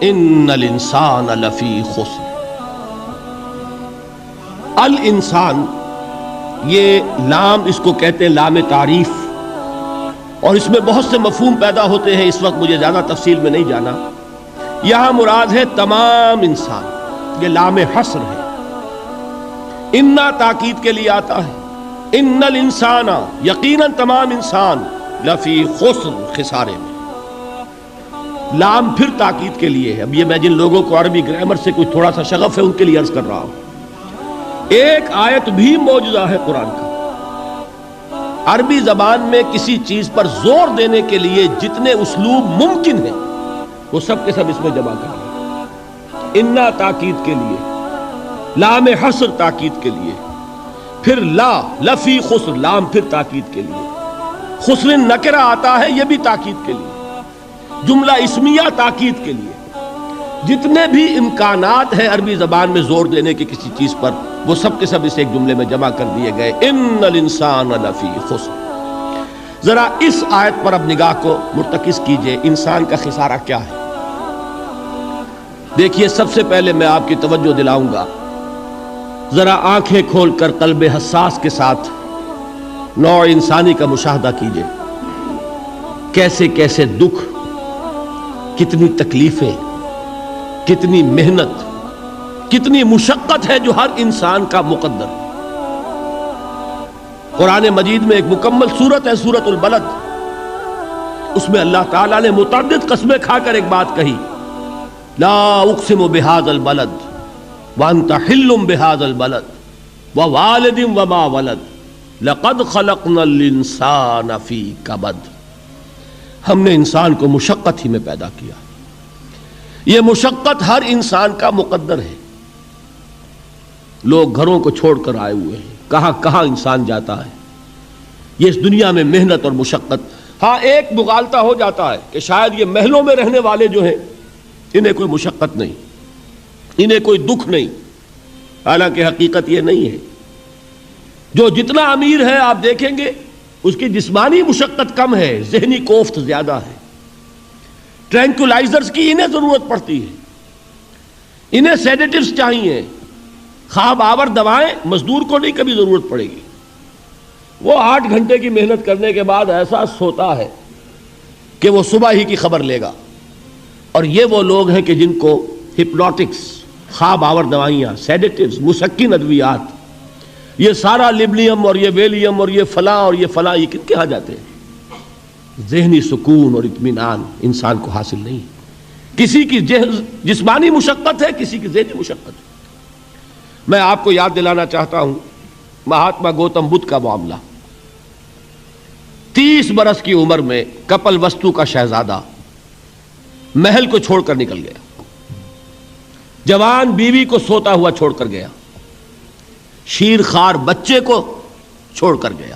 ان الانسان لفی خسر. الانسان یہ لام اس کو کہتے ہیں لام تعریف، اور اس میں بہت سے مفہوم پیدا ہوتے ہیں. اس وقت مجھے زیادہ تفصیل میں نہیں جانا. یہاں مراد ہے تمام انسان، یہ لام حصر ہے. انا تاکید کے لیے آتا ہے. ان الانسان، یقیناً تمام انسان، لفی خسر، خسارے میں. لام پھر تاکید کے لیے ہے. اب یہ میں جن لوگوں کو عربی گرامر سے کوئی تھوڑا سا شغف ہے ان کے لیے عرض کر رہا ہوں. ایک آیت بھی معجزہ ہے قرآن کا. عربی زبان میں کسی چیز پر زور دینے کے لیے جتنے اسلوب ممکن ہیں وہ سب کے سب اس میں جمع کر لیں. انا تاکید کے لیے، لام حصر تاکید کے لیے، پھر لا لفی خسر، لام پھر تاکید کے لیے. خسر نکرہ آتا ہے، یہ بھی تاکید کے لیے. جملہ اسمیہ تاکید کے لیے. جتنے بھی امکانات ہیں عربی زبان میں زور دینے کے کسی چیز پر، وہ سب کے سب اس ایک جملے میں جمع کر دیے گئے. ان الانسان لفی خسر. ذرا اس آیت پر اب نگاہ کو مرتکز کیجئے. انسان کا خسارہ کیا ہے؟ دیکھیے، سب سے پہلے میں آپ کی توجہ دلاؤں گا، ذرا آنکھیں کھول کر قلب حساس کے ساتھ نوع انسانی کا مشاہدہ کیجئے. کیسے کیسے دکھ، کتنی تکلیفیں، کتنی محنت، کتنی مشقت ہے جو ہر انسان کا مقدر. قرآن مجید میں ایک مکمل سورت ہے، سورت البلد. اس میں اللہ تعالیٰ نے متعدد قسمیں کھا کر ایک بات کہی. لا اقسم بہذا البلد وانت حل بہذا البلد ووالد وما ولد لقد خلقنا الانسان فی کبد. ہم نے انسان کو مشقت ہی میں پیدا کیا. یہ مشقت ہر انسان کا مقدر ہے. لوگ گھروں کو چھوڑ کر آئے ہوئے ہیں، کہاں کہاں انسان جاتا ہے. یہ اس دنیا میں محنت اور مشقت. ہاں، ایک مغالطہ ہو جاتا ہے کہ شاید یہ محلوں میں رہنے والے جو ہیں انہیں کوئی مشقت نہیں، انہیں کوئی دکھ نہیں. حالانکہ حقیقت یہ نہیں ہے. جو جتنا امیر ہے آپ دیکھیں گے اس کی جسمانی مشقت کم ہے، ذہنی کوفت زیادہ ہے. ٹرینکولائزرز کی انہیں ضرورت پڑتی ہے، انہیں سیڈیٹیوز چاہیے. خواب آور دوائیں مزدور کو نہیں کبھی ضرورت پڑے گی. وہ 8 گھنٹے کی محنت کرنے کے بعد ایسا سوتا ہے کہ وہ صبح ہی کی خبر لے گا. اور یہ وہ لوگ ہیں کہ جن کو ہپنوٹکس، خواب آور دوائیاں، سیڈیٹیوز، مسکن ادویات، یہ سارا لیبلیم اور یہ ویلیم اور یہ فلاں اور یہ فلاں، یہ کن کے ہاں جاتے ہیں. ذہنی سکون اور اطمینان انسان کو حاصل نہیں. کسی کی جسمانی مشقت ہے، کسی کی ذہنی مشقت ہے. میں آپ کو یاد دلانا چاہتا ہوں مہاتما گوتم بدھ کا معاملہ. 30 برس کی عمر میں کپل وستو کا شہزادہ محل کو چھوڑ کر نکل گیا. جوان بیوی کو سوتا ہوا چھوڑ کر گیا. شیر خوار بچے کو چھوڑ کر گیا.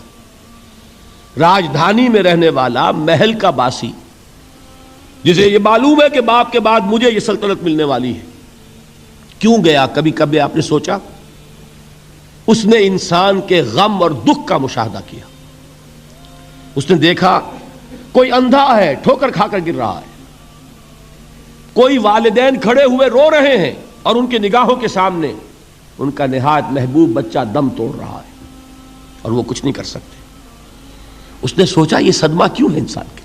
راجدھانی میں رہنے والا محل کا باسی، جسے یہ معلوم ہے کہ باپ کے بعد مجھے یہ سلطنت ملنے والی ہے، کیوں گیا؟ کبھی کبھی آپ نے سوچا؟ اس نے انسان کے غم اور دکھ کا مشاہدہ کیا. اس نے دیکھا کوئی اندھا ہے، ٹھوکر کھا کر گر رہا ہے. کوئی والدین کھڑے ہوئے رو رہے ہیں اور ان کی نگاہوں کے سامنے ان کا نہایت محبوب بچہ دم توڑ رہا ہے اور وہ کچھ نہیں کر سکتے. اس نے سوچا یہ صدمہ کیوں ہے انسان کے،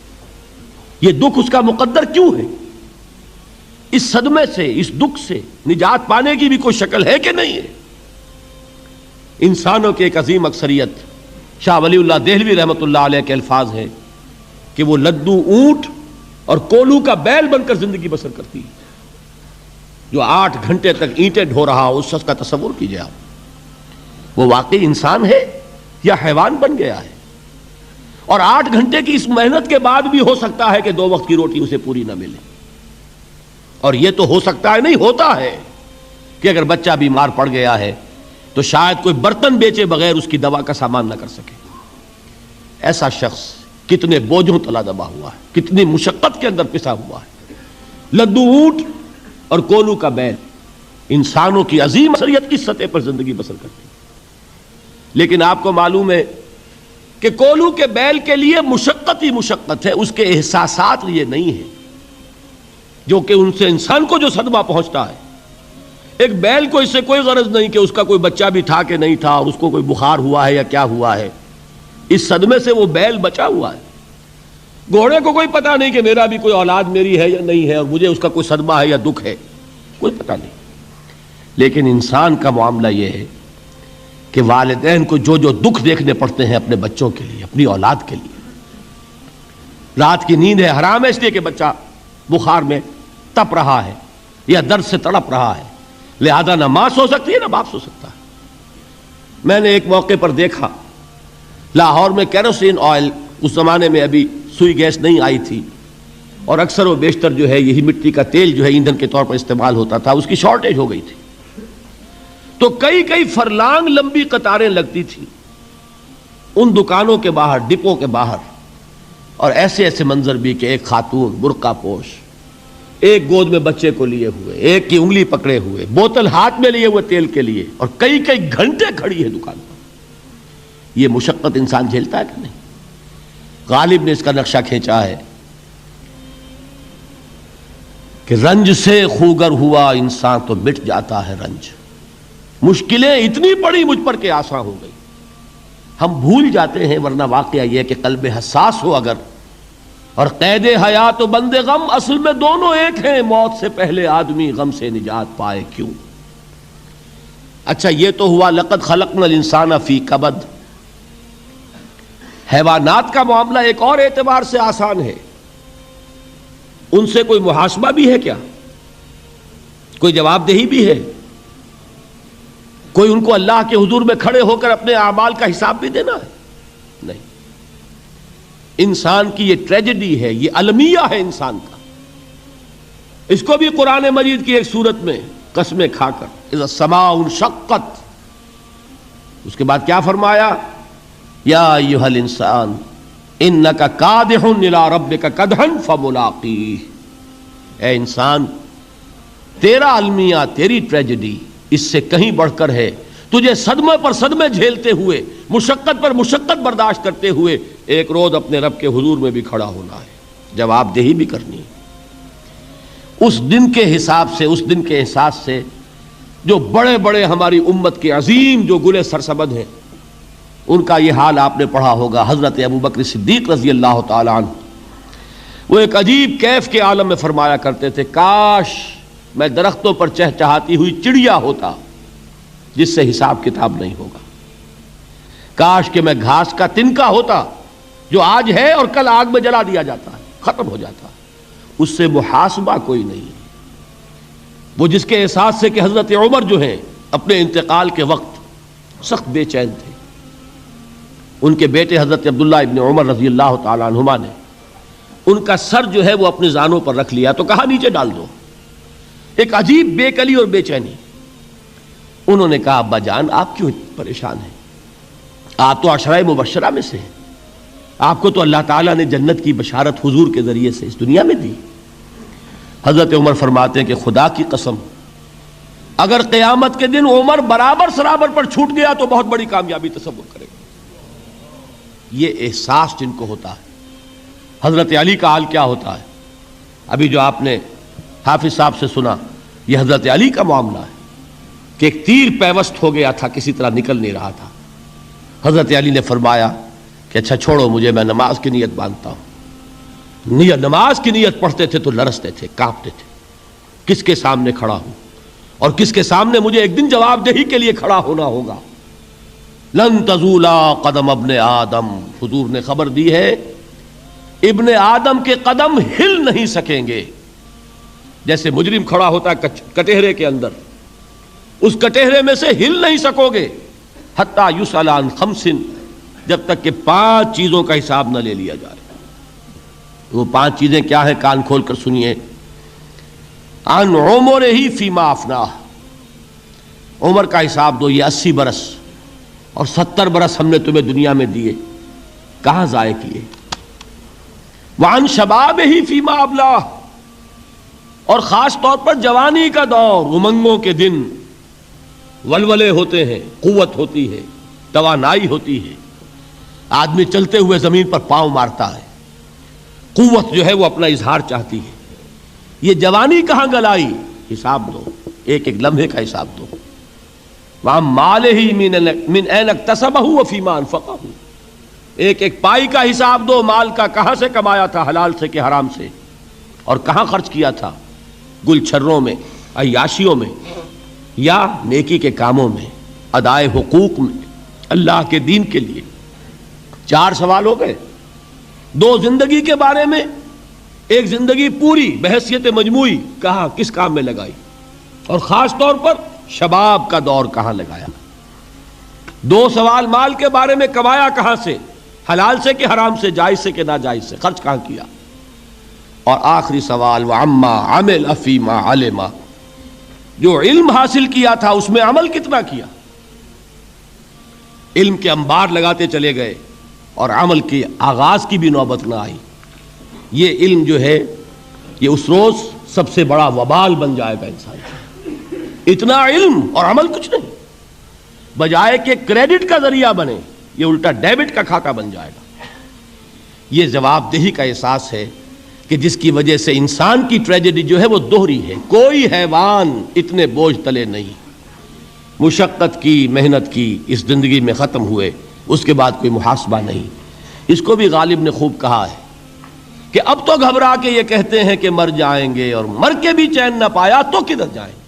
یہ دکھ اس کا مقدر کیوں ہے؟ اس صدمے سے، اس دکھ سے نجات پانے کی بھی کوئی شکل ہے کہ نہیں ہے؟ انسانوں کی ایک عظیم اکثریت، شاہ ولی اللہ دہلوی رحمۃ اللہ علیہ کے الفاظ ہیں کہ وہ لدو اونٹ اور کولو کا بیل بن کر زندگی بسر کرتی ہے. جو 8 گھنٹے تک اینٹیں ڈھو رہا ہو، اس شخص کا تصور کیجئے آپ. وہ واقعی انسان ہے یا حیوان بن گیا ہے؟ اور 8 گھنٹے کی اس محنت کے بعد بھی ہو سکتا ہے کہ 2 وقت کی روٹی اسے پوری نہ ملے. اور یہ تو ہو سکتا ہے، نہیں ہوتا ہے، کہ اگر بچہ بیمار پڑ گیا ہے تو شاید کوئی برتن بیچے بغیر اس کی دوا کا سامان نہ کر سکے. ایسا شخص کتنے بوجھوں تلا دبا ہوا ہے، کتنی مشقت کے اندر پسا ہوا ہے. لدو اونٹ اور کولو کا بیل انسانوں کی عظیم اکثریت کی سطح پر زندگی بسر کرتی ہے. لیکن آپ کو معلوم ہے کہ کولو کے بیل کے لیے مشقت ہی مشقت ہے، اس کے احساسات یہ نہیں ہے. جو کہ ان سے انسان کو جو صدمہ پہنچتا ہے. ایک بیل کو اس سے کوئی غرض نہیں کہ اس کا کوئی بچہ بھی تھا کہ نہیں تھا اور اس کو کوئی بخار ہوا ہے یا کیا ہوا ہے. اس صدمے سے وہ بیل بچا ہوا ہے. گھوڑے کو کوئی پتہ نہیں کہ میرا بھی کوئی اولاد میری ہے یا نہیں ہے اور مجھے اس کا کوئی صدمہ ہے یا دکھ ہے، کوئی پتہ نہیں. لیکن انسان کا معاملہ یہ ہے کہ والدین کو جو جو دکھ دیکھنے پڑتے ہیں اپنے بچوں کے لیے، اپنی اولاد کے لیے. رات کی نیند ہے حرام ہے اس لیے کہ بچہ بخار میں تپ رہا ہے یا درد سے تڑپ رہا ہے، لہذا نہ ماں سو سکتی ہے نہ باپ سو سکتا ہے. میں نے ایک موقع پر دیکھا لاہور میں کیروسین آئل، اس زمانے میں ابھی سوئی گیس نہیں آئی تھی اور اکثر و بیشتر جو ہے یہی مٹی کا تیل جو ہے ایندھن کے طور پر استعمال ہوتا تھا، اس کی شارٹیج ہو گئی تھی. تو کئی کئی فرلانگ لمبی قطاریں لگتی تھیں ان دکانوں کے باہر، ڈپوں کے باہر. اور ایسے ایسے منظر بھی کہ ایک خاتون برقع پوش، ایک گود میں بچے کو لیے ہوئے، ایک کی انگلی پکڑے ہوئے، بوتل ہاتھ میں لیے ہوئے تیل کے لیے، اور کئی کئی گھنٹے کھڑی ہے دکان پر. یہ مشقت انسان جھیلتا ہے کہ نہیں؟ غالب نے اس کا نقشہ کھینچا ہے کہ رنج سے خوگر ہوا انسان تو مٹ جاتا ہے رنج. مشکلیں اتنی پڑی مجھ پر کہ آسان ہو گئی. ہم بھول جاتے ہیں، ورنہ واقعہ یہ کہ قلب حساس ہو اگر، اور قید حیات و بند غم اصل میں دونوں ایک ہیں. موت سے پہلے آدمی غم سے نجات پائے کیوں. اچھا یہ تو ہوا لقد خلقنا الانسان فی کبد. حیوانات کا معاملہ ایک اور اعتبار سے آسان ہے. ان سے کوئی محاسبہ بھی ہے کیا؟ کوئی جواب دہی بھی ہے؟ کوئی ان کو اللہ کے حضور میں کھڑے ہو کر اپنے اعمال کا حساب بھی دینا ہے؟ نہیں. انسان کی یہ ٹریجڈی ہے، یہ المیہ ہے انسان کا. اس کو بھی قرآن مجید کی ایک صورت میں قسمیں کھا کر اذا السماء انشقت، اس کے بعد کیا فرمایا؟ یا ایھا الانسان انک کادح الی ربک کدحا فملاقیہ. اے انسان، تیرا المیہ، تیری ٹریجڈی اس سے کہیں بڑھ کر ہے. تجھے صدمے پر صدمے جھیلتے ہوئے، مشقت پر مشقت برداشت کرتے ہوئے ایک روز اپنے رب کے حضور میں بھی کھڑا ہونا ہے، جواب دہی بھی کرنی ہے. اس دن کے حساب سے، اس دن کے احساس سے جو بڑے بڑے ہماری امت کے عظیم جو گلے سرسبد ہیں، ان کا یہ حال آپ نے پڑھا ہوگا. حضرت ابوبکر صدیق رضی اللہ تعالی عنہ وہ ایک عجیب کیف کے عالم میں فرمایا کرتے تھے، کاش میں درختوں پر چہچہاتی ہوئی چڑیا ہوتا جس سے حساب کتاب نہیں ہوگا. کاش کہ میں گھاس کا تنکا ہوتا جو آج ہے اور کل آگ میں جلا دیا جاتا ہے، ختم ہو جاتا. اس سے محاسبہ کوئی نہیں. وہ جس کے احساس سے کہ حضرت عمر جو ہیں اپنے انتقال کے وقت سخت بے چین تھے. ان کے بیٹے حضرت عبداللہ ابن عمر رضی اللہ تعالی عنہما نے ان کا سر جو ہے وہ اپنے زانوں پر رکھ لیا تو کہا نیچے ڈال دو. ایک عجیب بے کلی اور بے چینی. انہوں نے کہا ابا جان آپ کیوں پریشان ہیں؟ آپ تو عشرہ مبشرہ میں سے ہیں، آپ کو تو اللہ تعالیٰ نے جنت کی بشارت حضور کے ذریعے سے اس دنیا میں دی. حضرت عمر فرماتے ہیں کہ خدا کی قسم اگر قیامت کے دن عمر برابر سرابر پر چھوٹ گیا تو بہت بڑی کامیابی تصور کرے گا. یہ احساس جن کو ہوتا ہے. حضرت علی کا حال کیا ہوتا ہے؟ ابھی جو آپ نے حافظ صاحب سے سنا، یہ حضرت علی کا معاملہ ہے کہ ایک تیر پیوست ہو گیا تھا، کسی طرح نکل نہیں رہا تھا. حضرت علی نے فرمایا کہ اچھا چھوڑو مجھے، میں نماز کی نیت باندھتا ہوں. نماز کی نیت پڑھتے تھے تو لرزتے تھے، کانپتے تھے. کس کے سامنے کھڑا ہوں اور کس کے سامنے مجھے ایک دن جواب دہی کے لیے کھڑا ہونا ہوگا. لن تزولا قدم ابن آدم، حضور نے خبر دی ہے ابن آدم کے قدم ہل نہیں سکیں گے. جیسے مجرم کھڑا ہوتا ہے کٹہرے کے اندر، اس کٹہرے میں سے ہل نہیں سکو گے حتی یسأل عن خمس، جب تک کہ 5 چیزوں کا حساب نہ لے لیا جائے. وہ 5 چیزیں کیا ہیں؟ کان کھول کر سنیے. عن عمرہ فیما افناہ، عمر کا حساب دو. یہ 80 برس اور 70 برس ہم نے تمہیں دنیا میں دیے، کہاں ضائع کیے؟ وعن شبابہ فیما ابلاہ، اور خاص طور پر جوانی کا دور، امنگوں کے دن، ولولے ہوتے ہیں، قوت ہوتی ہے، توانائی ہوتی ہے. آدمی چلتے ہوئے زمین پر پاؤں مارتا ہے، قوت جو ہے وہ اپنا اظہار چاہتی ہے. یہ جوانی کہاں گلائی، حساب دو، ایک ایک لمحے کا حساب دو. وَعَن مَالِهِ مِنْ أَيْنَ اكْتَسَبَهُ وَفِيمَا أَنْفَقَهُ، ایک ایک پائی کا حساب دو، مال کا کہاں سے کمایا تھا، حلال سے کہ حرام سے، اور کہاں خرچ کیا تھا، گل چھروں میں، عیاشیوں میں، یا نیکی کے کاموں میں، ادائے حقوق میں، اللہ کے دین کے لیے. 4 سوال ہو گئے. 2 زندگی کے بارے میں، ایک زندگی پوری بحیثیت مجموعی کہاں کس کام میں لگائی، اور خاص طور پر شباب کا دور کہاں لگایا. 2 سوال مال کے بارے میں، کمایا کہاں سے، حلال سے کہ حرام سے، جائز سے کہ ناجائز سے، خرچ کہاں کیا. اور آخری سوال وَعَمَّا عَمِلَ فِيمَا عَلِمَ، جو علم حاصل کیا تھا اس میں عمل کتنا کیا. علم کے انبار لگاتے چلے گئے اور عمل کے آغاز کی بھی نوبت نہ آئی. یہ علم جو ہے یہ اس روز سب سے بڑا وبال بن جائے گا انسان کا. اتنا علم اور عمل کچھ نہیں، بجائے کہ کریڈٹ کا ذریعہ بنے یہ الٹا ڈیبٹ کا کھاتا بن جائے گا. یہ جواب دہی کا احساس ہے کہ جس کی وجہ سے انسان کی ٹریجڈی جو ہے وہ دوہری ہے. کوئی حیوان اتنے بوجھ تلے نہیں، مشقت کی، محنت کی، اس زندگی میں ختم ہوئے، اس کے بعد کوئی محاسبہ نہیں. اس کو بھی غالب نے خوب کہا ہے کہ اب تو گھبرا کے یہ کہتے ہیں کہ مر جائیں گے، اور مر کے بھی چین نہ پایا تو کدھر جائیں گے.